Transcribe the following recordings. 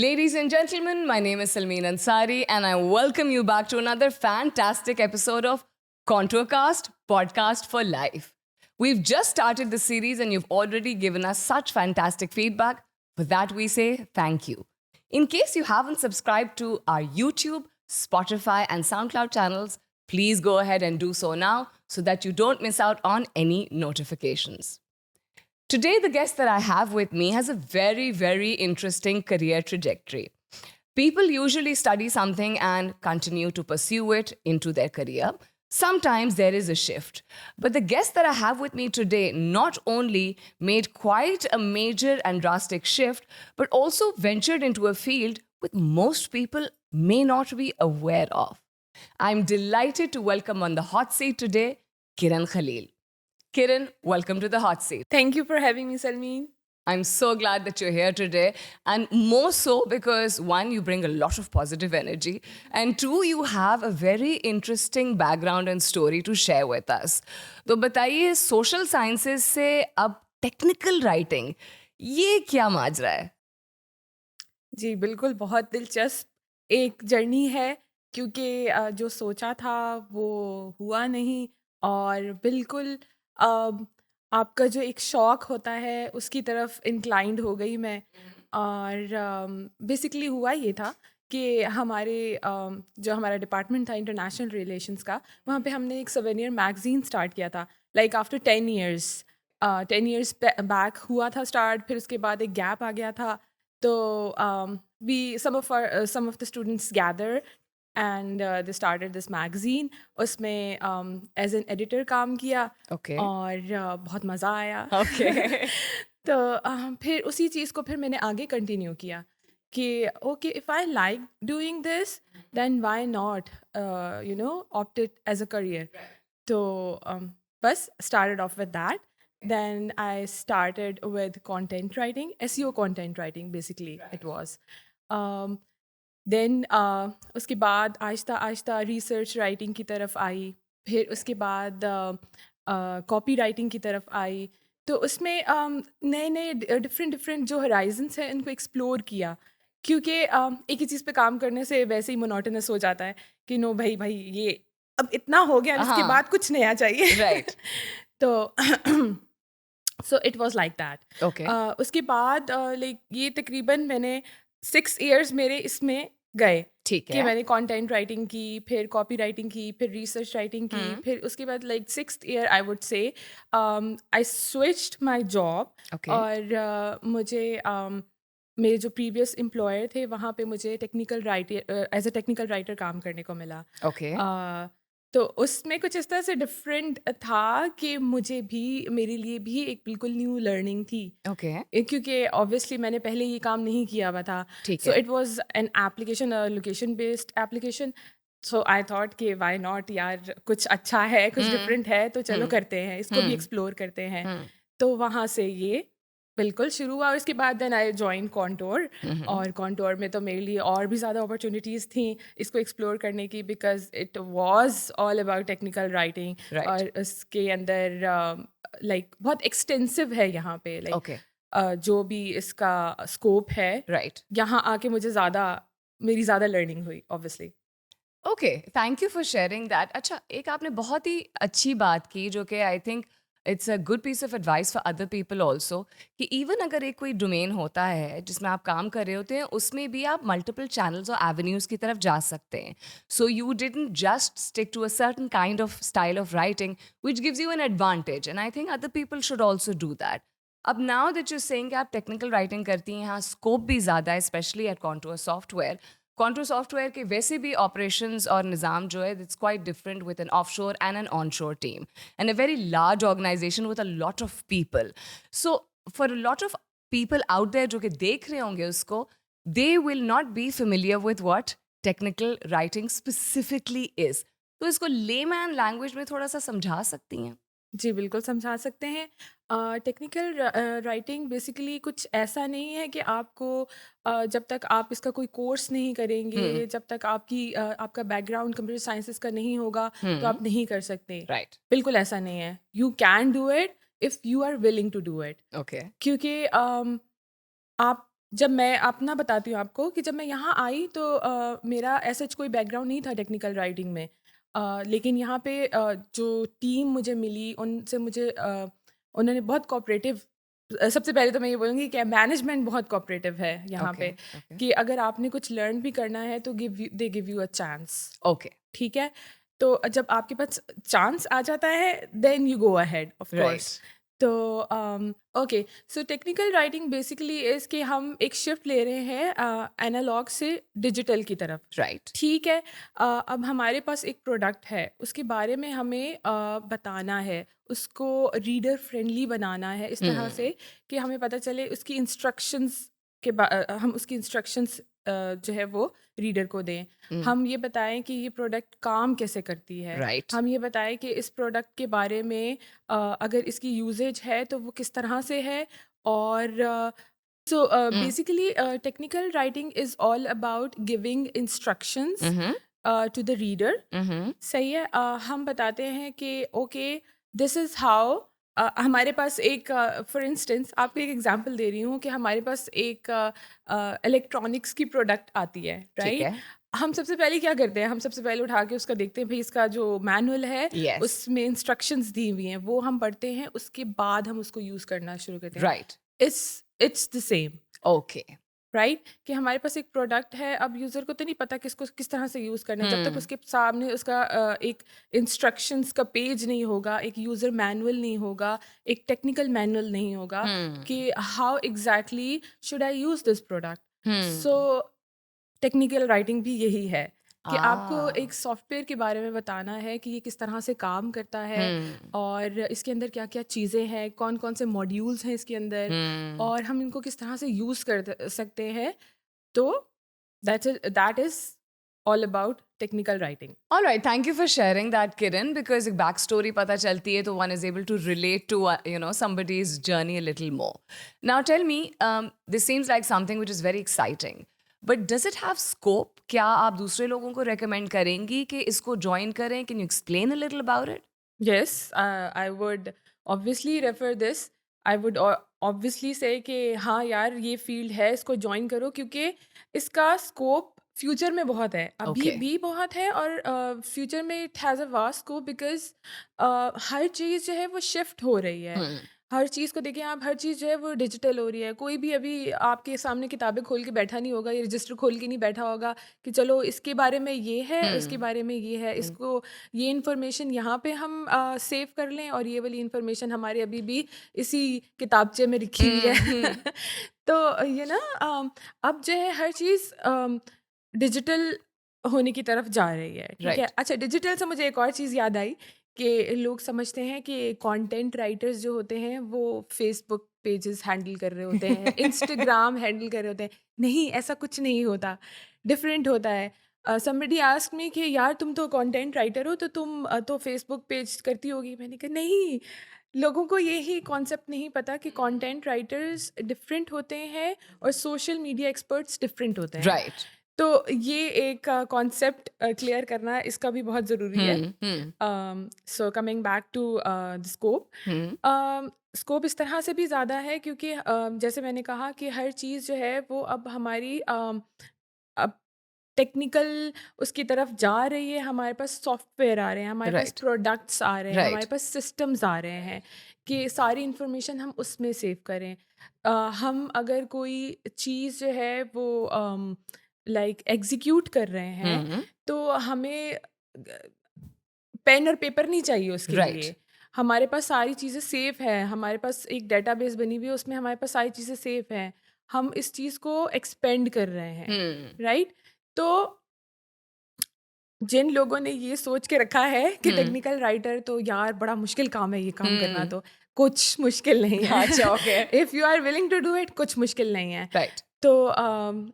Ladies and gentlemen, my name is Salmeen Ansari, and I welcome you back to another fantastic episode of Contourcast Podcast for Life. We've just started the series, and you've already given us such fantastic feedback. For that, we say thank you. In case you haven't subscribed to our YouTube, Spotify, and SoundCloud channels, please go ahead and do so now so that you don't miss out on any notifications. Today, the guest that I have with me has a very, very interesting career trajectory. People usually study something and continue to pursue it into their career. Sometimes there is a shift. But the guest that I have with me today not only made quite a major and drastic shift, but also ventured into a field which most people may not be aware of. I'm delighted to welcome on the hot seat today, Kiran Khalil. Kiran, welcome to the hot seat. Thank you for having me, Salmeen. I'm so glad that you're here today. And more so because one, you bring a lot of positive energy. And two, you have a very interesting background and story to share with us. तो बताइए social sciences से अब technical writing, ये क्या माजरा है? जी, बिल्कुल बहुत दिलचस्प एक जर्नी है क्योंकि जो सोचा था वो हुआ नहीं और बिल्कुल आपका जो एक शौक होता है उसकी तरफ इंक्लाइंड हो गई मैं और बेसिकली हुआ ये था कि जो हमारा डिपार्टमेंट था इंटरनेशनल रिलेशंस का वहाँ पे हमने एक सवेनियर मैगज़ीन स्टार्ट किया था लाइक आफ्टर 10 years बैक हुआ था स्टार्ट फिर उसके बाद एक गैप आ गया था तो some of the students gathered and they started this magazine उसमें एज एन एडिटर काम किया Okay. और बहुत मज़ा आया Okay. तो फिर उसी चीज़ को फिर मैंने आगे कंटिन्यू किया कि okay if I like doing this then why not opt it as a career तो बस started off with that. Then I started with content writing, SEO content writing basically it was. Then उसके बाद Aahista Aahista research writing की तरफ आई फिर उसके बाद copy writing की तरफ आई तो उसमें नए नए डिफरेंट जो हराइजन्स हैं इनको एक्सप्लोर किया क्योंकि एक ही चीज़ पे काम करने से वैसे ही मोनोटोनस हो जाता है कि नो भाई ये अब इतना हो गया इसके हाँ। बाद कुछ नया चाहिए Right. तो so it was like that Okay. उसके बाद लाइक ये तकरीबन मैंने 6 years मेरे इसमें गए ठीक कि है. मैंने कंटेंट राइटिंग की फिर कॉपी राइटिंग की फिर रिसर्च राइटिंग की फिर उसके बाद like 6th year I would से I switched my job Okay. और मुझे मेरे जो प्रीवियस एम्प्लॉयर थे वहाँ पे मुझे technical writer as a technical writer काम करने को मिला Okay. तो उसमें कुछ इस तरह से डिफरेंट था कि मेरे लिए भी एक बिल्कुल न्यू लर्निंग थी Okay. क्योंकि ऑब्वियसली मैंने पहले ये काम नहीं किया हुआ था ठीक सो है. It was an application location based application so I thought कि व्हाई नॉट यार कुछ अच्छा है कुछ डिफरेंट है तो चलो करते हैं इसको भी एक्सप्लोर करते हैं तो वहाँ से ये बिल्कुल शुरू हुआ और इसके बाद देन आई जॉइन कॉन्टोर और कॉन्टोर में तो मेरे लिए और भी ज़्यादा अपॉर्चुनिटीज़ थी इसको एक्सप्लोर करने की because it was all about technical writing Right. और उसके अंदर लाइक बहुत एक्सटेंसिव है यहाँ पे लाइक Okay. जो भी इसका स्कोप है Right. यहाँ आके मेरी ज़्यादा लर्निंग हुई obviously okay, thank you for sharing that. अच्छा, एक आपने बहुत ही अच्छी बात की जो कि I think it's a good piece of advice for other people also कि इवन अगर एक कोई डोमेन होता है जिसमें आप काम कर रहे होते हैं उसमें भी आप मल्टीपल चैनल्स और एवेन्यूज़ की तरफ जा सकते हैं. So you didn't just stick to a certain kind of style of writing which gives you an advantage and I think other people should also do that. अब नाउ दैट यू सेइंग कि आप technical writing करती हैं, यहाँ scope भी ज़्यादा है specially at contour software. Contour software के वैसे भी ऑपरेशंस और निज़ाम जो है it's quite different with an offshore and an onshore team and a very large organization with a lot of people. So for a lot of people out there जो कि देख रहे होंगे उसको, they will not be familiar with what technical writing specifically is. तो इसको layman language में थोड़ा सा समझा सकती हैं? जी, बिल्कुल समझा सकते हैं। टेक्निकल राइटिंग बेसिकली कुछ ऐसा नहीं है कि आपको जब तक आप इसका कोई कोर्स नहीं करेंगे, जब तक आपका बैकग्राउंड कंप्यूटर साइंसेस का नहीं होगा, तो आप नहीं कर सकते। राइट. बिल्कुल ऐसा नहीं है। You can do it if you are willing to do it. Okay. क्योंकि आप जब मैं अपना बताती हूँ आपको कि जब मैं यहाँ आई तो मेरा ऐसा कोई बैकग्राउंड नहीं था टेक्निकल राइटिंग में। लेकिन यहाँ पे जो टीम मुझे मिली उनसे मुझे उन्होंने बहुत कोऑपरेटिव। सबसे पहले तो मैं ये बोलूँगी कि मैनेजमेंट बहुत कोऑपरेटिव है यहाँ ओके, पे, ओके, कि अगर आपने कुछ लर्न भी करना है तो they give you a chance. Okay, ठीक है? तो जब आपके पास चांस आ जाता है then you go ahead of course. Right, तो okay, so technical writing basically is कि हम एक शिफ्ट ले रहे हैं एनालॉग से डिजिटल की तरफ। राइट, ठीक है। अब हमारे पास एक प्रोडक्ट है, उसके बारे में हमें बताना है, उसको रीडर फ्रेंडली बनाना है इस तरह से कि हमें पता चले उसकी इंस्ट्रक्शंस हम उसकी इंस्ट्रक्शंस जो है वो रीडर को दें। हम ये बताएं कि ये प्रोडक्ट काम कैसे करती है। राइट, हम ये बताएं कि इस प्रोडक्ट के बारे में अगर इसकी यूजेज है तो वो किस तरह से है। और so basically, technical writing is all about giving instructions to the reader. सही है। हम बताते हैं कि ओके दिस इज़ हाउ। हमारे पास एक फॉर इंस्टेंस आपको एक एग्जांपल दे रही हूँ कि हमारे पास एक इलेक्ट्रॉनिक्स की प्रोडक्ट आती है, ठीक राइट? है, हम सबसे पहले क्या करते हैं, हम सबसे पहले उठा के उसका देखते हैं भाई इसका जो मैनुअल है यस, उसमें इंस्ट्रक्शंस दी हुई हैं, वो हम पढ़ते हैं, उसके बाद हम उसको यूज़ करना शुरू करते हैं। Right, it's the same, okay, right? कि हमारे पास एक प्रोडक्ट है, अब यूज़र को तो नहीं पता कि इसको किस तरह से यूज़ करना है। जब तक उसके सामने उसका एक इंस्ट्रक्शंस का पेज नहीं होगा, एक यूज़र मैनुअल नहीं होगा, एक टेक्निकल मैनुअल नहीं होगा कि how exactly should I use this product. So technical writing भी यही है कि आपको एक सॉफ्टवेयर के बारे में बताना है कि ये किस तरह से काम करता है और इसके अंदर क्या-क्या चीज़ें हैं, कौन-कौन से मॉड्यूल्स हैं इसके अंदर और हम इनको किस तरह से यूज़ सकते हैं। तो that is all about technical writing. All right, thank you for sharing that, Kiran, because एक backstory पता चलती है तो one is able to relate to somebody's journey a little more. Now tell me, this seems like something which is very exciting, but does it have scope? क्या आप दूसरे लोगों को recommend करेंगी कि इसको join करें? Can you explain a little about it? Yes, I would obviously refer this. I would obviously say कि हाँ यार ये फील्ड है, इसको ज्वाइन करो क्योंकि इसका स्कोप फ्यूचर में बहुत है, अभी Okay. भी बहुत है और फ्यूचर में it has a vast scope because हर चीज़ जो है वो शिफ्ट हो रही है। हर चीज़ को देखिए आप, हर चीज़ जो है वो डिजिटल हो रही है। कोई भी अभी आपके सामने किताबें खोल के बैठा नहीं होगा या रजिस्टर खोल के नहीं बैठा होगा कि चलो इसके बारे में ये है, इसके बारे में ये है, इसको ये इन्फॉर्मेशन यहाँ पे हम सेव कर लें और ये वाली इन्फॉर्मेशन हमारे अभी भी इसी किताबचे में लिखी हुई है। तो ये ना अब जो है हर चीज़ डिजिटल होने की तरफ जा रही है, ठीक है? Right. अच्छा, डिजिटल से मुझे एक और चीज़ याद आई कि लोग समझते हैं कि कंटेंट राइटर्स जो होते हैं वो फेसबुक पेजेस हैंडल कर रहे होते हैं, इंस्टाग्राम हैंडल कर रहे होते हैं। नहीं, ऐसा कुछ नहीं होता, डिफरेंट होता है। समबडी आस्क्ड मी कि यार तुम तो कंटेंट राइटर हो तो तुम तो फेसबुक पेज करती होगी। मैंने कहा नहीं, लोगों को यही कॉन्सेप्ट नहीं पता कि कंटेंट राइटर्स डिफरेंट होते हैं और सोशल मीडिया एक्सपर्ट्स डिफरेंट होते हैं। Right. तो ये एक कॉन्सेप्ट क्लियर करना इसका भी बहुत ज़रूरी है। So coming back to the scope, scope इस तरह से भी ज़्यादा है क्योंकि जैसे मैंने कहा कि हर चीज़ जो है वो अब हमारी अब टेक्निकल उसकी तरफ जा रही है। हमारे पास सॉफ्टवेयर आ रहे हैं, हमारे पास Right. प्रोडक्ट्स आ रहे हैं, हमारे Right. पास सिस्टम्स आ रहे हैं कि सारी इंफॉर्मेशन हम उसमें सेव करें। हम अगर कोई चीज़ जो है वो लाइक एग्जीक्यूट कर रहे हैं तो हमें पेन और पेपर नहीं चाहिए उसके Right. लिए। हमारे पास सारी चीज़ें सेफ है, हमारे पास एक डेटाबेस बनी हुई है, उसमें हमारे पास सारी चीज़ें सेफ हैं। हम इस चीज़ को एक्सपेंड कर रहे हैं, राइट? तो जिन लोगों ने ये सोच के रखा है कि टेक्निकल राइटर तो यार बड़ा मुश्किल काम है ये काम करना, तो कुछ मुश्किल नहीं है। अच्छा, okay. If you are willing to do it, कुछ मुश्किल नहीं है। Right. तो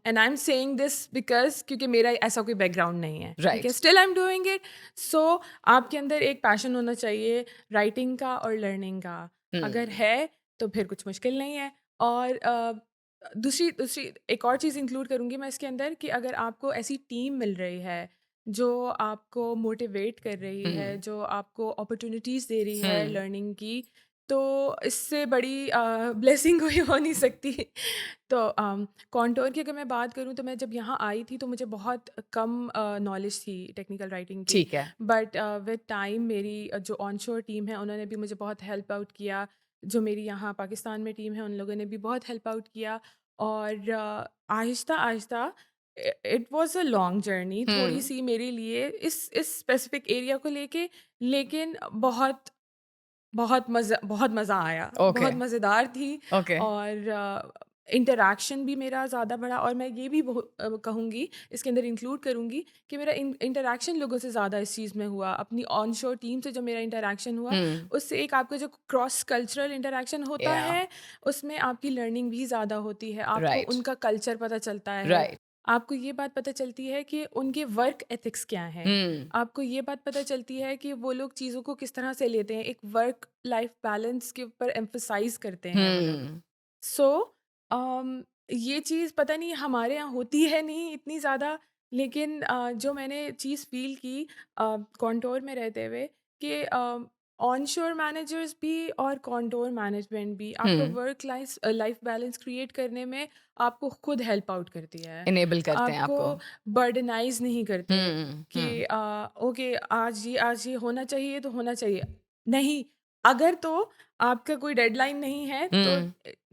and I am saying this because क्योंकि मेरा ऐसा कोई बैकग्राउंड नहीं है, ठीक है? Right. Still I am doing it. So आपके अंदर एक पैशन होना चाहिए राइटिंग का और लर्निंग का। अगर है तो फिर कुछ मुश्किल नहीं है। और दूसरी दूसरी एक और चीज़ इंक्लूड करूँगी मैं इसके अंदर कि अगर आपको ऐसी टीम मिल रही है जो आपको मोटिवेट कर रही है, जो आपको अपॉर्चुनिटीज़ दे रही है लर्निंग की, तो इससे बड़ी ब्लेसिंग कोई हो नहीं सकती। तो कॉन्टोर की अगर मैं बात करूँ तो मैं जब यहाँ आई थी तो मुझे बहुत कम नॉलेज थी टेक्निकल राइटिंग की। ठीक है। बट विद टाइम मेरी जो ऑनशोर टीम है उन्होंने भी मुझे बहुत हेल्प आउट किया। जो मेरी यहाँ पाकिस्तान में टीम है उन लोगों ने भी बहुत हेल्प आउट किया। और Aahista Aahista it was a long journey थोड़ी सी मेरे लिए इस स्पेसिफिक एरिया को लेके, लेकिन बहुत मज़ा आया, ओके। बहुत मज़ेदार थी। ओके। और इंटरैक्शन भी मेरा ज़्यादा बढ़ा। और मैं ये भी कहूँगी, इसके अंदर इंक्लूड करूँगी कि मेरा इंटरैक्शन लोगों से ज़्यादा इस चीज़ में हुआ। अपनी ऑन शोर टीम से जो मेरा इंटरैक्शन हुआ, उससे एक आपका जो क्रॉस कल्चरल इंटरैक्शन होता Yeah. है, उसमें आपकी लर्निंग भी ज़्यादा होती है। आपको Right. उनका कल्चर पता चलता है। Right. आपको ये बात पता चलती है कि उनके वर्क एथिक्स क्या हैं। आपको ये बात पता चलती है कि वो लोग चीज़ों को किस तरह से लेते हैं। एक वर्क लाइफ बैलेंस के ऊपर एम्फसाइज़ करते हैं वो लोग। सो ये चीज़ पता नहीं हमारे यहाँ होती है नहीं इतनी ज़्यादा, लेकिन जो मैंने चीज़ फ़ील की कॉन्टोर में रहते हुए कि ऑनशोर मैनेजर्स भी और कॉन्टोर मैनेजमेंट भी आपको वर्क लाइफ बैलेंस क्रिएट करने में आपको खुद हेल्प आउट करती है। इनेबल करते हैं आपको आपको। बर्डनाइज़ नहीं करते कि हम्म। ओके आज ये होना चाहिए तो होना चाहिए। नहीं, अगर तो आपका कोई डेडलाइन नहीं है तो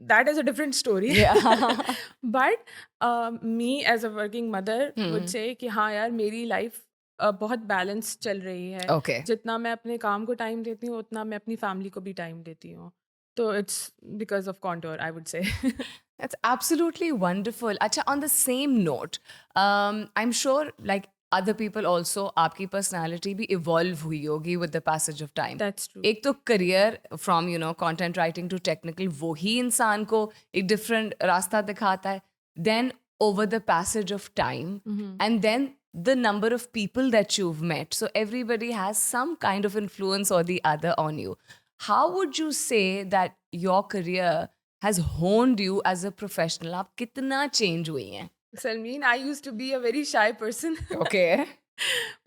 that is a different story. Yeah. But me as a working mother would say कि हाँ यार, मेरी लाइफ बहुत बैलेंस चल रही है। Okay. जितना मैं अपने काम को टाइम देती हूँ उतना मैं अपनी फैमिली को भी टाइम देती हूँ। तो it's because of contour I would से। That's absolutely wonderful. Acha, on the same note, I'm sure like other people also, आपकी personality भी evolve हुई होगी with the passage of time. That's true. एक तो career from content writing to technical, वो ही इंसान को एक different रास्ता दिखाता है. Then over the passage of time, and then the number of people that you've met. So everybody has some kind of influence or the other on you. How would you say that your career has honed you as a professional? आप कितना change हुई हैं? Salmeen, I used to be a very shy person. Okay.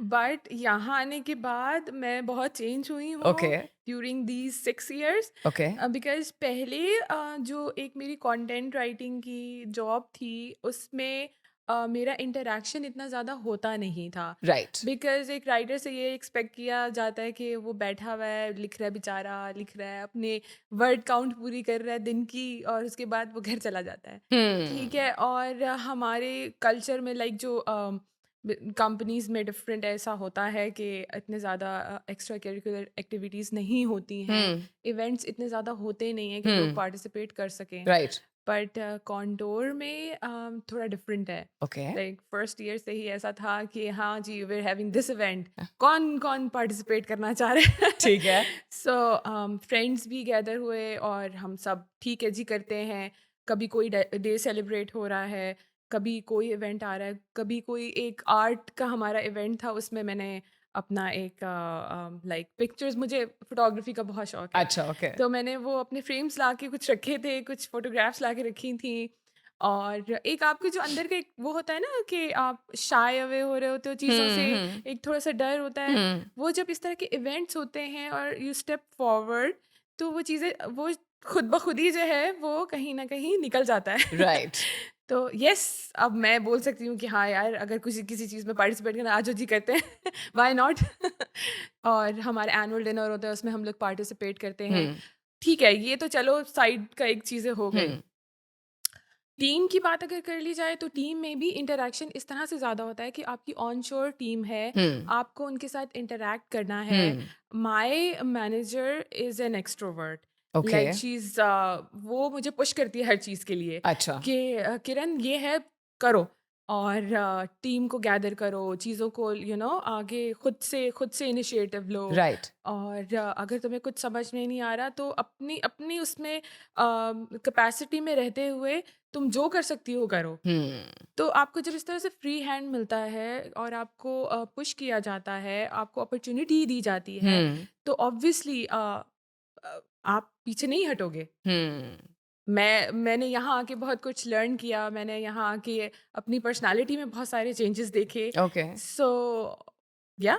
But यहाँ आने के बाद मैं बहुत चेंज हुई हूँ Okay. During these 6 years। Okay. Because पहले जो एक मेरी कंटेंट राइटिंग की जॉब थी उसमें मेरा इंटरेक्शन इतना ज़्यादा होता नहीं था। Right. बिकॉज एक राइटर से ये एक्सपेक्ट किया जाता है कि वो बैठा हुआ है, लिख रहा है, बेचारा लिख रहा है, अपने वर्ड काउंट पूरी कर रहा है दिन की, और उसके बाद वो घर चला जाता है। ठीक है। और हमारे कल्चर में लाइक जो कंपनीज में डिफरेंट ऐसा होता है कि इतने ज़्यादा एक्स्ट्रा करिकुलर एक्टिविटीज़ नहीं होती हैं। इवेंट्स इतने ज़्यादा होते नहीं हैं कि लोग पार्टिसिपेट कर सकें। Right. बट कॉन्टोर में थोड़ा डिफरेंट है। Okay. लाइक फर्स्ट ईयर से ही ऐसा था कि हाँ जी, we are having this event, कौन कौन पार्टिसिपेट करना चाह रहे हैं। ठीक है। सो फ्रेंड्स भी गैदर हुए और हम सब ठीक है जी करते हैं। कभी कोई डे सेलिब्रेट हो रहा है, कभी कोई इवेंट आ रहा है, कभी कोई एक आर्ट का हमारा इवेंट था, उसमें मैंने अपना एक लाइक पिक्चर्स, मुझे फोटोग्राफी का बहुत शौक है। अच्छा, okay. तो मैंने वो अपने फ्रेम्स ला के कुछ रखे थे, कुछ फोटोग्राफ्स ला के रखी थी। और एक आपके जो अंदर का एक वो होता है ना कि आप शाय अवे हो रहे होते हो चीज़ों से, एक थोड़ा सा डर होता है। वो जब इस तरह के इवेंट्स होते हैं और यू स्टेप फॉरवर्ड, तो वो चीज़ें वो खुद ब खुद ही जो है वो कहीं ना कहीं निकल जाता है। Right. तो यस, अब मैं बोल सकती हूँ कि हाँ यार, अगर किसी चीज़ में पार्टिसिपेट करना आज जी करते हैं, व्हाई नॉट। और हमारे एनुअल डिनर होता है, उसमें हम लोग पार्टिसिपेट करते हैं। ठीक है, ये तो चलो साइड का एक चीज़ें हो गई। टीम की बात अगर कर ली जाए तो टीम में भी इंटरेक्शन इस तरह से ज़्यादा होता है कि आपकी ऑनशोर टीम है, आपको उनके साथ इंटरेक्ट करना है। My manager is an extrovert. Okay. Like she is वो मुझे पुश करती है हर चीज़ के लिए अच्छा। कि किरण ये है, करो। और टीम को गैदर करो, चीज़ों को आगे खुद से इनिशिएटिव लो। Right. और अगर तुम्हें कुछ समझ में नहीं आ रहा तो अपनी अपनी उसमें कैपेसिटी में रहते हुए तुम जो कर सकती हो करो। तो आपको जब इस तरह से फ्री हैंड मिलता है और आपको पुश किया जाता है, आपको अपॉर्चुनिटी दी जाती है, तो ऑब्वियसली आप पीछे नहीं हटोगे। मैंने यहाँ आके बहुत कुछ लर्न किया, मैंने यहाँ आके अपनी पर्सनालिटी में बहुत सारे चेंजेस देखे। Okay. सो या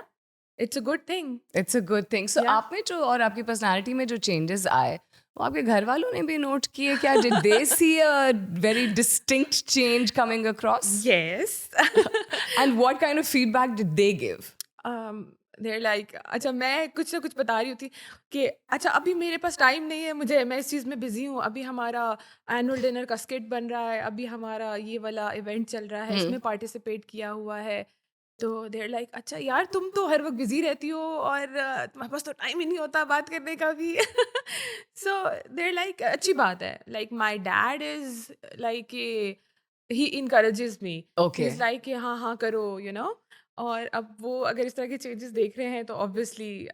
it's a good thing. It's a good thing. So Yeah. आप में जो और आपकी पर्सनालिटी में जो चेंजेस आए वो आपके घर वालों ने भी नोट किए क्या? Did they see a very distinct change coming across? Yes. And what kind of feedback did they give? There like अच्छा मैं कुछ ना कुछ बता रही होती कि अच्छा अभी मेरे पास टाइम नहीं है, मुझे मैं इस चीज़ में बिजी हूँ, अभी हमारा एनुअल डिनर का स्किट बन रहा है, अभी हमारा ये वाला इवेंट चल रहा है, इसमें पार्टिसिपेट किया हुआ है. तो देयर लाइक अच्छा यार तुम तो हर वक्त बिजी रहती हो और तुम्हारे पास तो टाइम ही नहीं होता बात करने का भी. सो देयर लाइक अच्छी बात है. Like my dad is like he encourages me. He Okay. Is like कि हाँ हाँ करो यू नो. और अब वो अगर इस तरह के चेंजेस देख रहे हैं तो ऑब्वियसली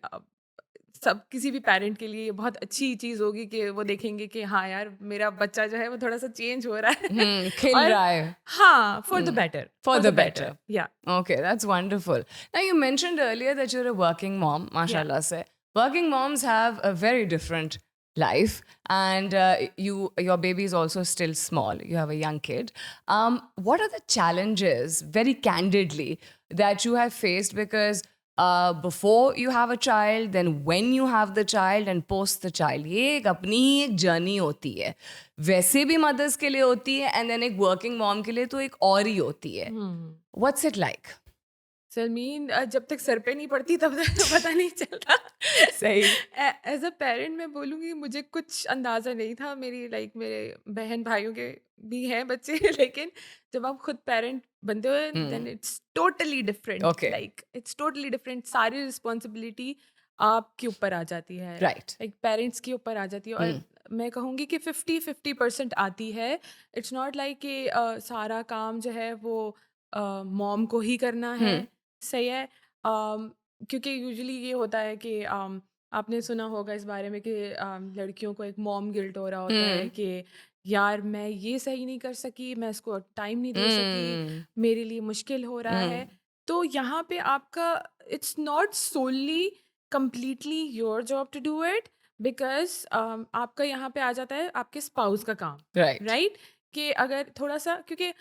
सब किसी भी पेरेंट के लिए बहुत अच्छी चीज़ होगी कि वो देखेंगे कि हाँ यार मेरा बच्चा जो है वो थोड़ा सा चेंज हो रहा है. खिल और रहा है. हाँ for the better. For the better. या Okay, that's wonderful. Now, you mentioned earlier that you're a working mom, mashallah se. Working moms have a very different life, and your baby is also still small. You have a young kid. What are the challenges, very candidly, that you have faced? Because before you have a child, then when you have the child, and post the child, ये एक अपनी ही एक journey होती है. वैसे भी mother's के लिए होती है, and then एक वर्किंग मॉम के लिए तो एक और ही होती है. What's it like? सलमीन जब तक सर पे नहीं पड़ती तब तक तो पता नहीं चलता. सही. एज अ पेरेंट मैं बोलूँगी मुझे कुछ अंदाज़ा नहीं था. मेरी लाइक मेरे बहन भाइयों के भी हैं बच्चे लेकिन जब आप खुद पेरेंट बनते हो then it's totally different. Okay. Like it's totally different. सारी रिस्पॉन्सिबिलिटी आपके ऊपर आ जाती है. Right. लाइक पेरेंट्स के ऊपर आ जाती है. और मैं कहूँगी कि 50-50% आती है. इट्स नॉट लाइक कि सारा काम जो है वो मॉम को ही करना है. सही है. क्योंकि यूजुअली ये होता है कि आपने सुना होगा इस बारे में कि लड़कियों को एक मॉम गिल्ट हो रहा होता है कि यार मैं ये सही नहीं कर सकी, मैं इसको टाइम नहीं दे सकी, मेरे लिए मुश्किल हो रहा है. तो यहाँ पे आपका it's not solely completely your job to do it because आपका यहाँ पे आ जाता है आपके स्पाउस का काम. Right. राइट. कि अगर थोड़ा सा क्योंकि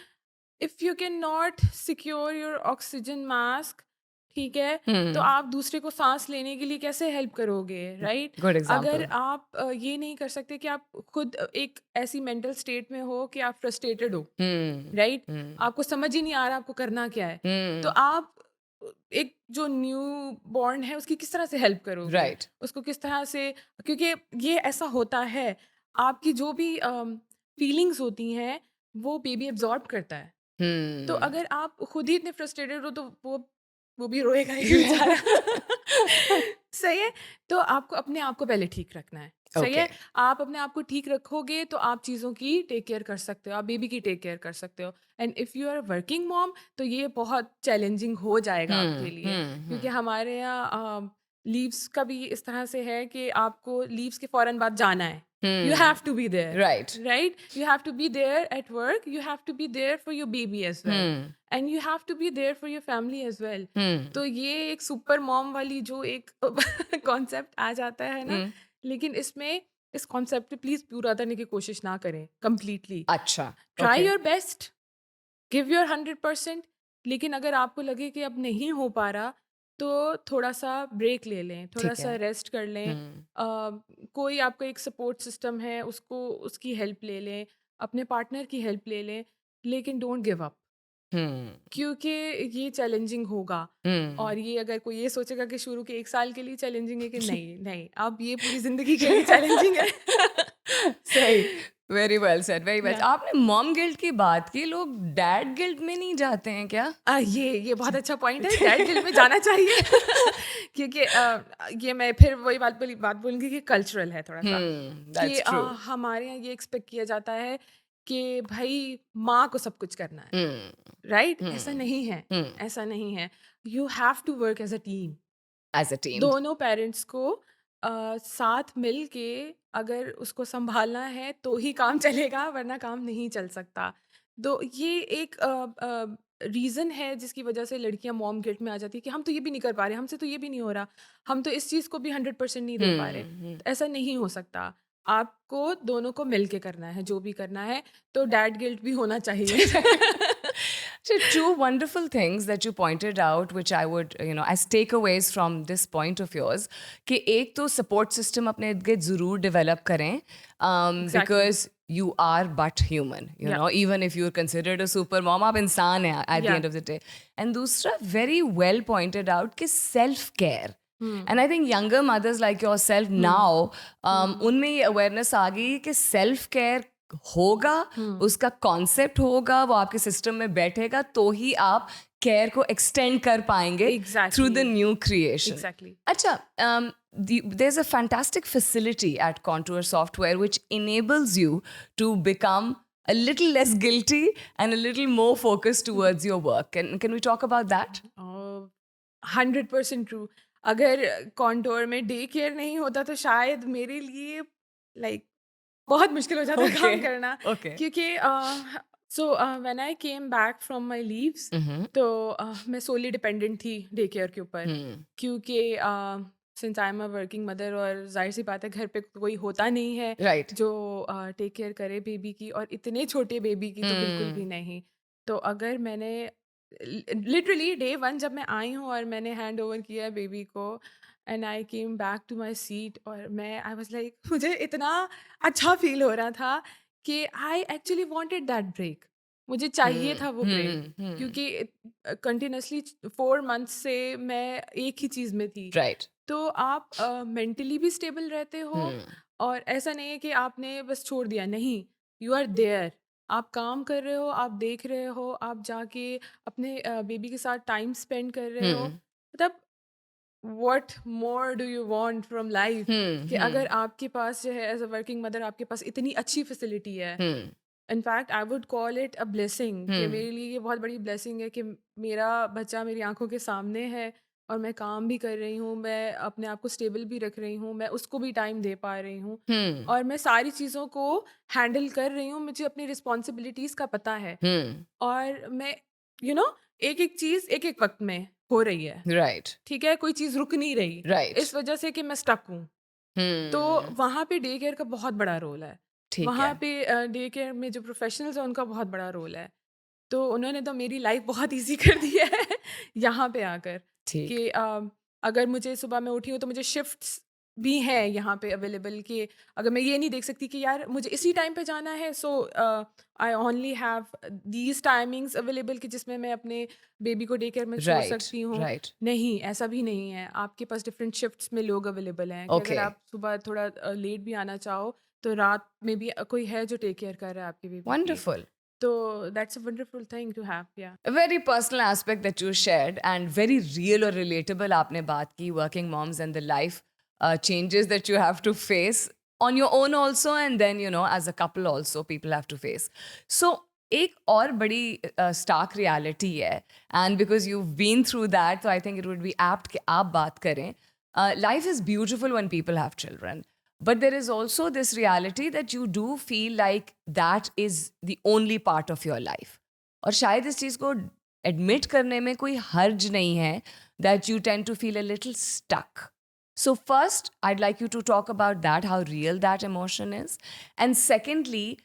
if you can not secure your oxygen mask, ठीक है, तो आप दूसरे को सांस लेने के लिए कैसे हेल्प करोगे. राइट. Good example. अगर आप ये नहीं कर सकते कि आप खुद एक ऐसी मेंटल स्टेट में हो कि आप फ्रस्ट्रेटेड हो. राइट. आपको समझ ही नहीं आ रहा आपको करना क्या है. तो आप एक जो न्यू बॉर्न है उसकी किस तरह से हेल्प करोगे. Right. उसको किस तरह से, क्योंकि ये ऐसा होता है आपकी जो भी फीलिंग्स होती हैं वो बेबी एब्जॉर्ब करता है. तो अगर आप खुद ही इतने फ्रस्ट्रेटेड हो तो वो भी रोएगा ही बेचारा. सही है. तो आपको अपने आप को पहले ठीक रखना है. सही है. आप अपने आप को ठीक रखोगे तो आप चीज़ों की टेक केयर कर सकते हो, आप बेबी की टेक केयर कर सकते हो. And if you are working mom तो ये बहुत चैलेंजिंग हो जाएगा आपके लिए. क्योंकि हमारे यहाँ लीव्स का भी इस तरह से है कि आपको लीव्स के फौरन बाद जाना है. You have to be there. Right. Right? You have to be there at work. You have to be there for your baby as well. And you have to be there for your family as well. तो ये एक super mom वाली जो एक concept आ जाता है ना, लेकिन इसमें इस कॉन्सेप्ट पे प्लीज पूरा करने की कोशिश ना करें कंप्लीटली. अच्छा. Try your best, give your 100%. लेकिन अगर आपको लगे कि अब नहीं हो पा रहा तो थोड़ा सा ब्रेक ले लें, थोड़ा सा रेस्ट कर लें. कोई आपका एक सपोर्ट सिस्टम है उसको उसकी हेल्प ले लें, अपने पार्टनर की हेल्प ले लें, लेकिन डोंट गिव अप. क्योंकि ये चैलेंजिंग होगा. और ये अगर कोई ये सोचेगा कि शुरू के 1 साल के लिए चैलेंजिंग है कि नहीं नहीं अब ये पूरी जिंदगी के लिए चैलेंजिंग है. सही. Very well said, very well. Yeah. आपने मॉम गिल्ट की बात की, लोग डैड गिल्ट में नहीं जाते हैं क्या? ये बहुत अच्छा पॉइंट है. डैड गिल्ट में जाना चाहिए. क्योंकि ये मैं फिर वही बात बोलूँगी कि कल्चरल है थोड़ा सा. That's कि true. हमारे यहाँ ये एक्सपेक्ट किया जाता है कि भाई माँ को सब कुछ करना है. राइट. ऐसा नहीं है. ऐसा नहीं है. You have to work as a team. As a team. दोनों पेरेंट्स को साथ मिल के अगर उसको संभालना है तो ही काम चलेगा, वरना काम नहीं चल सकता. तो ये एक रीज़न है जिसकी वजह से लड़कियां मॉम गिल्ट में आ जाती है कि हम तो ये भी नहीं कर पा रहे, हमसे तो ये भी नहीं हो रहा, हम तो इस चीज़ को भी 100% नहीं दे पा रहे. तो ऐसा नहीं हो सकता. आपको दोनों को मिल के करना है जो भी करना है. तो डैड गिल्ट भी होना चाहिए. So two wonderful things that you pointed out, which I would, as takeaways from this point of yours, कि एक तो support system अपने इर्द गिर्द जरूर develop करें, Exactly. because you are but human, Yeah. even if you're considered a super mom, आप इंसान हैं at the Yeah. end of the day. And दूसरा, very well pointed out कि self care. And I think younger mothers like yourself now, उनमें ये awareness आ गई कि self care होगा, उसका कॉन्सेप्ट होगा, वो आपके सिस्टम में बैठेगा, तो ही आप केयर को एक्सटेंड कर पाएंगे Exactly. Through the new creation. Exactly. अच्छा, there's a fantastic facility at Contour Software which enables you to become a little less guilty and a little more focused towards your work. Can we talk about that? 100% true. अगर contour में day care नहीं होता तो शायद मेरे लिए like बहुत मुश्किल हो जाता काम करना, Okay. क्योंकि so when I came back from my leaves तो मैं सोली डिपेंडेंट थी डे केयर के ऊपर, क्योंकि since I am a working mother और जाहिर सी बात है घर पे कोई होता नहीं है Right. जो टेक केयर करे बेबी की, और इतने छोटे बेबी की तो बिल्कुल भी नहीं. तो अगर मैंने लिटरली डे वन जब मैं आई हूँ और मैंने हैंड ओवर किया बेबी को and I came back to my seat, और मैं आई वॉज लाइक मुझे इतना अच्छा फील हो रहा था कि I actually wanted that break. मुझे चाहिए था वो ब्रेक, क्योंकि कंटिन्यूसली 4 मंथ्स से मैं एक ही चीज़ में थी. Right. तो आप मेंटली भी स्टेबल रहते हो, और ऐसा नहीं है कि आपने बस छोड़ दिया, नहीं, यू आर देयर, आप काम कर रहे हो, आप देख रहे हो, आप जाके अपने बेबी के साथ टाइम स्पेंड कर रहे हो. मतलब what more do you want from life, कि अगर आपके पास जो है एज अ वर्किंग मदर आपके पास इतनी अच्छी फैसिलिटी है. In fact I would call it a blessing, कि मेरे लिए ये बहुत बड़ी ब्लेसिंग है कि मेरा बच्चा मेरी आंखों के सामने है और मैं काम भी कर रही हूँ, मैं अपने आप को स्टेबल भी रख रही हूँ, मैं उसको भी टाइम दे पा रही हूँ, और मैं सारी चीज़ों को हैंडल कर रही हूँ. मुझे अपनी रिस्पॉन्सिबिलिटीज़ का पता है, और मैं एक एक चीज़ एक एक वक्त में हो रही है. Right. ठीक है, कोई चीज़ रुक नहीं रही Right. इस वजह से कि मैं स्टक हूँ. तो वहाँ पे डे केयर का बहुत बड़ा रोल है. ठीक वहाँ है. पे डे केयर में जो प्रोफेशनल्स हैं उनका बहुत बड़ा रोल है. तो उन्होंने तो मेरी लाइफ बहुत इजी कर दी है यहाँ पे आकर, ठीक. कि अगर मुझे सुबह में उठी हूँ तो मुझे शिफ्ट्स भी हैं यहाँ पे अवेलेबल, कि अगर मैं ये नहीं देख सकती कि यार मुझे इसी टाइम पे जाना है, so I only have these timings available कि जिसमें मैं अपने बेबी को डे केयर में छोड़ Right. सकती हूँ. Right. नहीं, ऐसा भी नहीं है. आपके पास डिफरेंट शिफ्ट्स में लोग अवेलेबल हैं, कि Okay. अगर आप सुबह थोड़ा लेट भी आना चाहो तो रात में भी कोई है जो टेक केयर कर रहा है आपकी बेबी की. Wonderful. तो that's a wonderful thing to have. Yeah. A very personal aspect that you shared and very real or relatable आपने बात की, working moms and the life changes that you have to face on your own also, and then as a couple also people have to face. So एक और बड़ी stark reality है, and because you've been through that, so I think it would be apt कि आप बात करें. Life is beautiful when people have children. But there is also this reality that you do feel like that is the only part of your life. और शायद इस चीज़ को admit करने में कोई हर्ज नहीं है, that you tend to feel a little stuck. So first, I'd like you to talk about that, how real that emotion is. And secondly,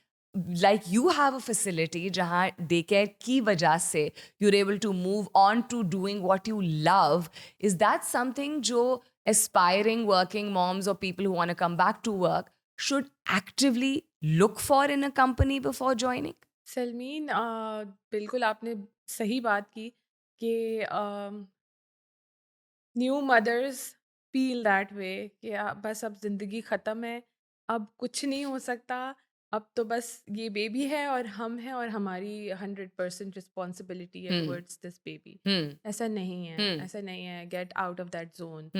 like you have a facility जहाँ daycare की वजह से you're able to move on to doing what you love. Is that something जो aspiring working moms or people who want to come back to work should actively look for in a company before joining? Salmeen, बिल्कुल आपने सही बात की कि new mothers feel that way, कि बस अब ज़िंदगी ख़त्म है, अब कुछ नहीं हो सकता, अब तो बस ये बेबी है और हम हैं और हमारी 100% रिस्पॉन्सिबिलिटी है टुवर्ड्स दिस बेबी. ऐसा नहीं है, ऐसा नहीं है. Get out of that zone.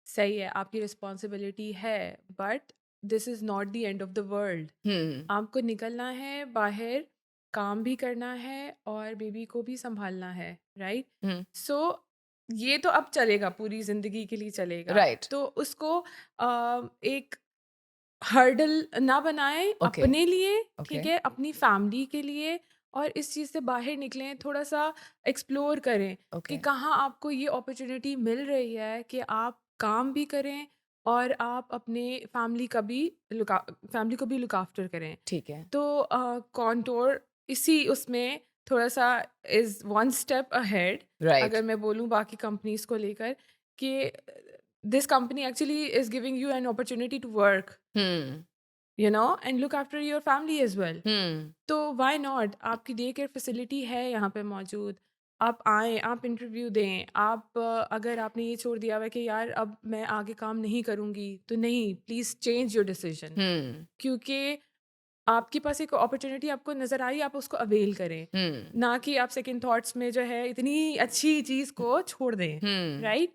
सही है, आपकी रिस्पॉन्सिबिलिटी है, but this is not the end of the world. आपको निकलना है बाहर, काम भी करना है और बेबी को भी संभालना है, राइट? सो ये तो अब चलेगा, पूरी ज़िंदगी के लिए चलेगा. Right. तो उसको एक हर्डल ना बनाएं Okay. अपने लिए, Okay. ठीक है, अपनी फैमिली के लिए, और इस चीज़ से बाहर निकलें, थोड़ा सा एक्सप्लोर करें कि Okay. कहाँ आपको ये अपॉर्चुनिटी मिल रही है कि आप काम भी करें और आप अपने फैमिली को भी लुक आफ्टर करें. ठीक है. तो कॉन्टोर इसी उसमें थोड़ा सा is one step ahead Right. अगर मैं बोलूँ बाकी कंपनीज को लेकर कि this company actually is giving you an opportunity to work you know and look after your family as well तो वाई नॉट आपकी डे केयर फैसिलिटी है यहाँ पे मौजूद आप आएँ आप इंटरव्यू दें आप अगर आपने ये छोड़ दिया हुआ है कि यार अब मैं आगे काम नहीं करूँगी तो नहीं प्लीज़ चेंज योर डिसीजन क्योंकि आपके पास एक अपॉर्चुनिटी आपको नज़र आई आप उसको अवेल करें ना कि आप सेकंड थॉट्स में जो है इतनी अच्छी चीज़ को छोड़ दें राइट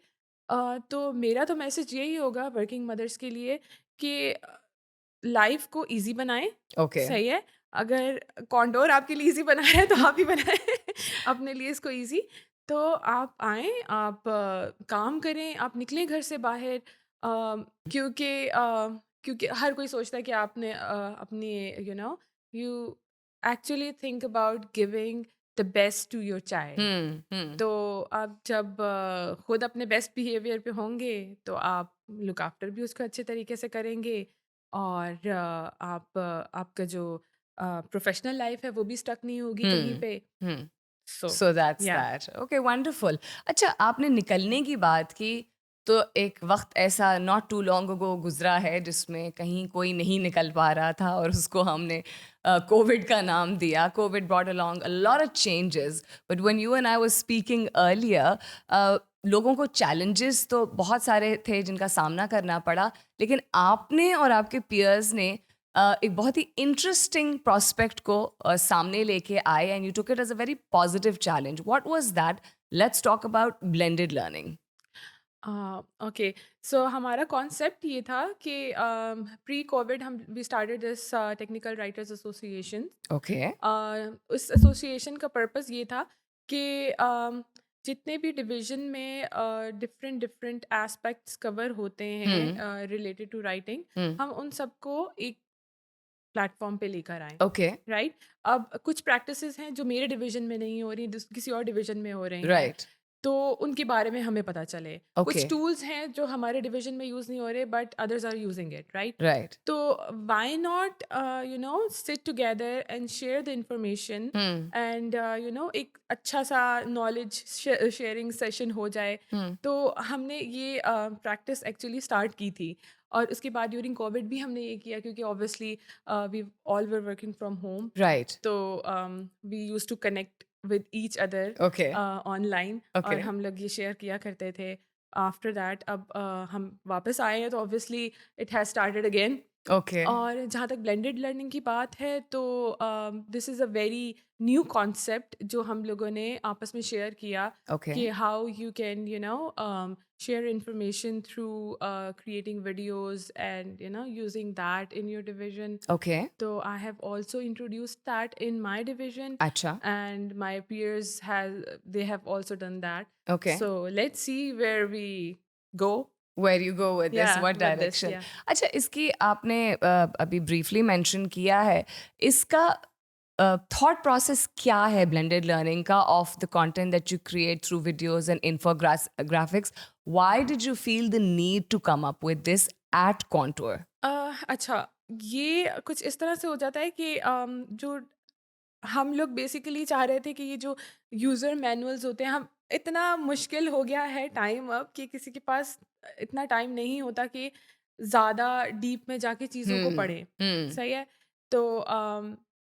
तो मेरा तो मैसेज यही होगा वर्किंग मदर्स के लिए कि लाइफ को इजी बनाएं Okay. सही है अगर कॉन्डोर आपके लिए इजी बनाया है तो आप ही बनाएं अपने लिए इसको इजी तो आप आएँ आप काम करें आप निकलें घर से बाहर क्योंकि क्योंकि हर कोई सोचता है कि आपने अपनी you know you actually think about giving the best to your child तो आप जब खुद अपने बेस्ट बिहेवियर पे होंगे तो आप लुक आफ्टर भी उसको अच्छे तरीके से करेंगे और आपका जो प्रोफेशनल लाइफ है वो भी स्टक नहीं होगी कहीं पे सो So that's yeah. that. Okay, wonderful. अच्छा, आपने निकलने की बात की तो एक वक्त ऐसा not too long ago गुजरा है जिसमें कहीं कोई नहीं निकल पा रहा था और उसको हमने COVID का नाम दिया. COVID brought along a lot of changes. But when you and I was speaking earlier, लोगों को challenges तो बहुत सारे थे जिनका सामना करना पड़ा, लेकिन आपने और आपके peers ने एक बहुत ही इंटरेस्टिंग प्रोस्पेक्ट को सामने लेके आए and you took it as a very positive challenge. What was that? Let's talk about blended learning. Okay so हमारा कॉन्सेप्ट ये था कि प्री कोविड हम we started this technical writers association okay. उस एसोसिएशन का पर्पस ये था कि जितने भी डिवीजन में डिफरेंट डिफरेंट एस्पेक्ट्स कवर होते हैं रिलेटेड टू राइटिंग हम उन सबको एक प्लेटफॉर्म पे लेकर आए ओके. राइट अब कुछ प्रैक्टिसेस हैं जो मेरे डिवीजन में नहीं हो रही किसी और डिवीजन में हो रही हैं राइट. तो उनके बारे में हमें पता चले Okay. कुछ टूल्स हैं जो हमारे डिवीजन में यूज़ नहीं हो रहे but others are using it right right. तो why not you know sit together and share the information and you know एक अच्छा सा नॉलेज शेयरिंग सेशन हो जाए तो हमने ये प्रैक्टिस एक्चुअली स्टार्ट की थी और उसके बाद ड्यूरिंग कोविड भी हमने ये किया क्योंकि obviously we all were working from home right. तो we use to connect with each other okay. Online Okay. और हम लोग ये शेयर किया करते थे आफ्टर दैट अब हम वापस आए हैं तो obviously it has started again okay. और जहाँ तक ब्लेंडेड लर्निंग की बात है तो this is a very new concept जो हम लोगों ने आपस में शेयर किया ओके. कि how you can you know share information through creating videos and you know using that in your division okay. so I have also introduced that in my division अच्छा. and my peers they have also done that okay. so let's see where we go Where you go with this? Yeah, What with this, direction? yeah. अच्छा, इसकी आपने अभी briefly mention किया है. इसका thought process क्या है blended learning का of the content that you create through videos and infographics? Why did you feel the need to come up with this at Contour? अच्छा ये कुछ इस तरह से हो जाता है कि जो हम लोग बेसिकली चाह रहे थे कि ये जो यूज़र मैनुअल्स होते हैं हम इतना मुश्किल हो गया है टाइम अब कि किसी के पास इतना टाइम नहीं होता कि ज़्यादा डीप में जाके चीज़ों को पढ़े सही है तो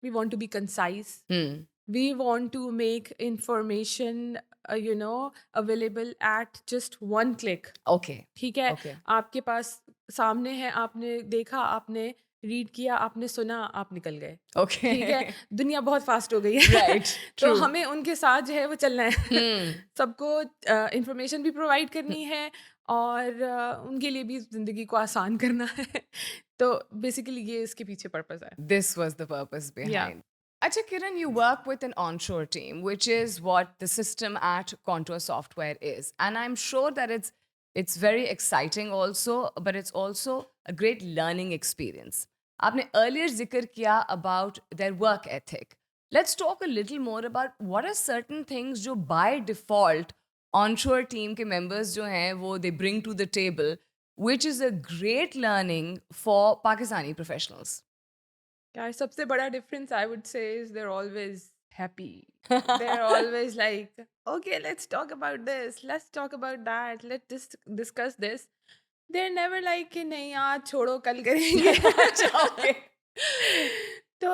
we want to be concise we want to make information you know available at just one click Okay. ठीक है Okay. आपके पास सामने है आपने देखा आपने रीड किया आपने सुना आप निकल गए Okay. ठीक है दुनिया बहुत फास्ट हो गई है Right. तो True. हमें उनके साथ जो है वो चलना है सबको इंफॉर्मेशन भी प्रोवाइड करनी है और उनके लिए भी जिंदगी को आसान करना है तो बेसिकली ये इसके पीछे पर्पस है This was the purpose behind. Acha Kiran, you work with an onshore team, which is what the system at Contour Software is. And I'm sure that it's very exciting also, but it's also a great learning experience. Aapne earlier zikr kiya about their work ethic. Let's talk a little more about what are certain things जो by default onshore team के members जो हैं वो they bring to the table, which is a great learning for Pakistani professionals. यार सबसे बड़ा difference I would say is there always happy. They're always like, okay, let's talk about this, let's talk about that, discuss this. They're never like कि नहीं आज छोड़ो कल करेंगे. अच्छा, okay. तो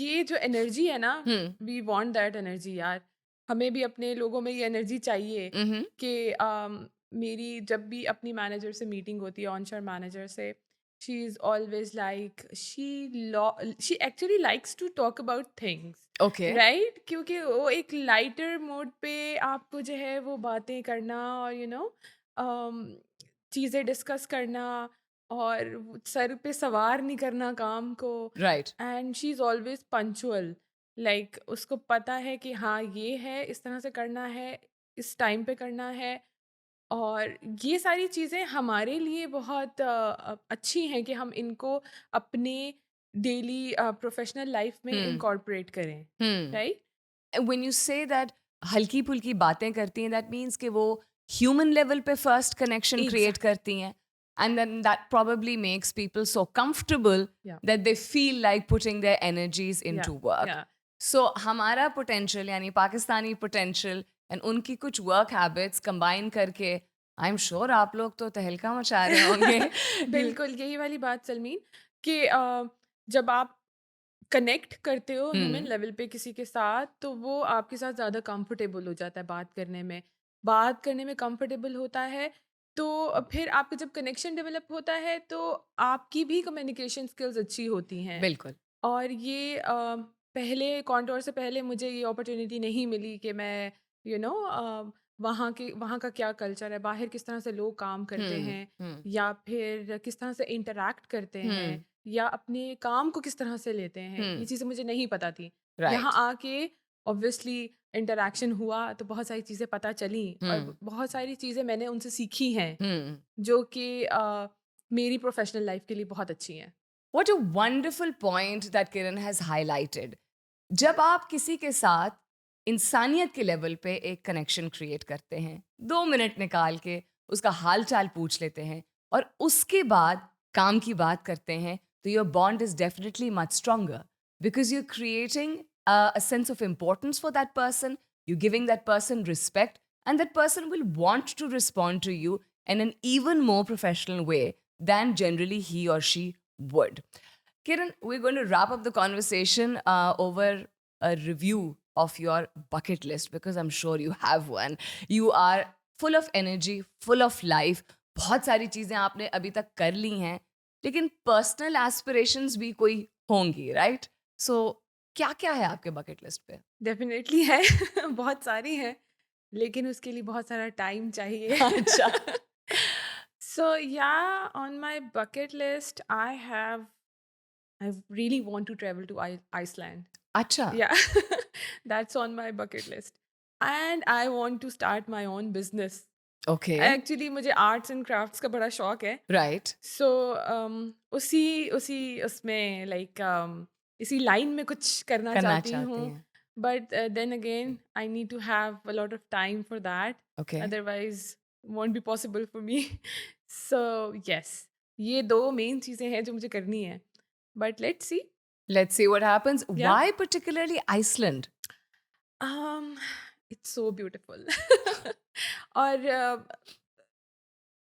ये जो एनर्जी है ना, Hmm. We want that energy यार. हमें भी अपने लोगों में ये एनर्जी चाहिए Mm-hmm. कि मेरी जब भी अपनी मैनेजर से मीटिंग होती है, ऑनशोर मैनेजर से, she is always like she actually likes to talk about things, Okay. Right? क्योंकि वो एक लाइटर मोड पे आपको जो है वो बातें करना और चीज़ें डिस्कस करना और सर पे सवार नहीं करना काम को. Right. And she is always punctual. Like उसको पता है कि हाँ ये है, इस तरह से करना है, इस टाइम पे करना है. और ये सारी चीज़ें हमारे लिए बहुत अच्छी हैं कि हम इनको अपने डेली प्रोफेशनल लाइफ में इनकॉर्पोरेट करें, Hmm. Right? When you say that हल्की फुल्की बातें करती हैं, that means कि वो human level पे first connection create करती हैं, and then that probably makes people so comfortable Yeah. that they feel like putting their energies into work. Yeah. So हमारा potential यानी पाकिस्तानी potential and उनकी कुछ work habits combine करके I'm sure आप लोग तो तहलका मचा रहे होंगे. बिल्कुल यही वाली बात सलमीन कि जब आप कनेक्ट करते हो ह्यूमन लेवल पे किसी के साथ, तो वो आपके साथ ज़्यादा कंफर्टेबल हो जाता है बात करने में कंफर्टेबल होता है. तो फिर आपका जब कनेक्शन डेवलप होता है तो आपकी भी कम्युनिकेशन स्किल्स अच्छी होती हैं. बिल्कुल. और ये पहले कॉन्टोर से पहले मुझे ये अपॉर्चुनिटी नहीं मिली कि मैं वहाँ का क्या कल्चर है, बाहर किस तरह से लोग काम करते हैं, या फिर किस तरह से इंटरैक्ट करते हैं, या अपने काम को किस तरह से लेते हैं, ये चीज़ें मुझे नहीं पता थी. यहाँ आके ऑब्वियसली इंटरैक्शन हुआ तो बहुत सारी चीज़ें पता चली और बहुत सारी चीज़ें मैंने उनसे सीखी हैं जो कि मेरी प्रोफेशनल लाइफ के लिए बहुत अच्छी हैं. What a wonderful point that Kiran has highlighted. जब आप किसी के साथ इंसानियत के लेवल पे एक कनेक्शन क्रिएट करते हैं, 2 मिनट निकाल के उसका हाल चाल पूछ लेते हैं और उसके बाद काम की बात करते हैं, तो your bond is definitely much stronger because you're creating a sense of importance for that person, you're giving that person respect, and that person will want to respond to you in an even more professional way than generally he or she would. Kiran, we're going to wrap up the conversation over a review of your bucket list because I'm sure you have one. You are full of energy, full of life. बहुत सारी चीज़ें आपने अभी तक कर ली हैं, लेकिन personal aspirations भी कोई होंगी, राइट? सो क्या क्या है आपके बकेट लिस्ट पे? डेफिनेटली है. बहुत सारी हैं, लेकिन उसके लिए बहुत सारा टाइम चाहिए. अच्छा. So yeah, on my bucket list, I really want to travel to Iceland. अच्छा. Yeah, that's on my bucket list. And I want to start my own business. Okay. Actually, मुझे arts and crafts का बड़ा शौक है. Right. So उसी उसमें like इसी line में कुछ करना चाहती हूँ. But then again, I need to have a lot of time for that. Okay. Otherwise, won't be possible for me. So yes, ये 2 main चीज़ें हैं जो मुझे करनी है. But let's see. Let's see what happens. Yeah. Why particularly Iceland? It's so beautiful. और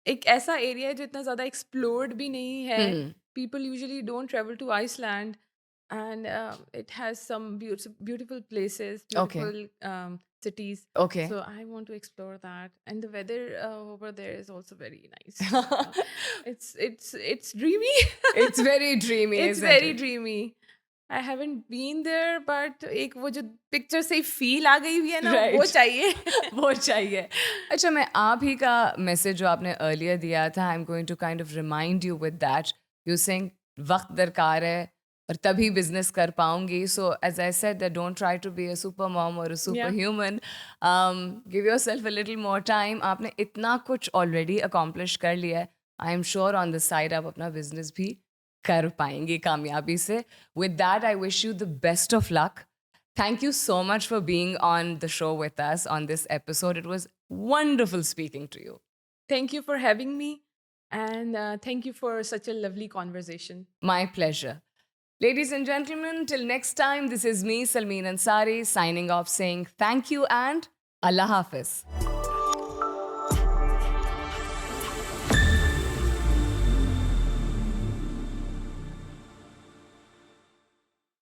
एक ऐसा एरिया है जो इतना ज़्यादा एक्सप्लोर्ड भी नहीं है. People usually don't travel to Iceland, and it has some beautiful places, beautiful cities. Okay. So I want to explore that, and the weather over there is also very nice. It's dreamy. It's very dreamy. It's very dreamy. I haven't been there, but एक वो जो picture से feel आ गई हुई है ना, वो चाहिए. वो चाहिए. अच्छा, मैं आप ही का मैसेज जो आपने अर्लियर दिया था, I am going to kind of remind you with that. You saying वक्त दरकार है और तभी बिजनेस कर पाऊंगी. So as I said that don't try to be a super mom और a super human. Give yourself a little more time. आपने इतना कुछ ऑलरेडी अकॉम्प्लिश कर लिया है. I am sure on the side आप अपना बिजनेस भी कर पाएंगे कामयाबी से. With that, I wish you the best of luck. Thank you so much for being on the show with us on this episode. It was wonderful speaking to you. Thank you for having me, and thank you for such a lovely conversation. My pleasure. Ladies and gentlemen, till next time, this is me, Salmeen Ansari, signing off saying thank you and Allah Hafiz.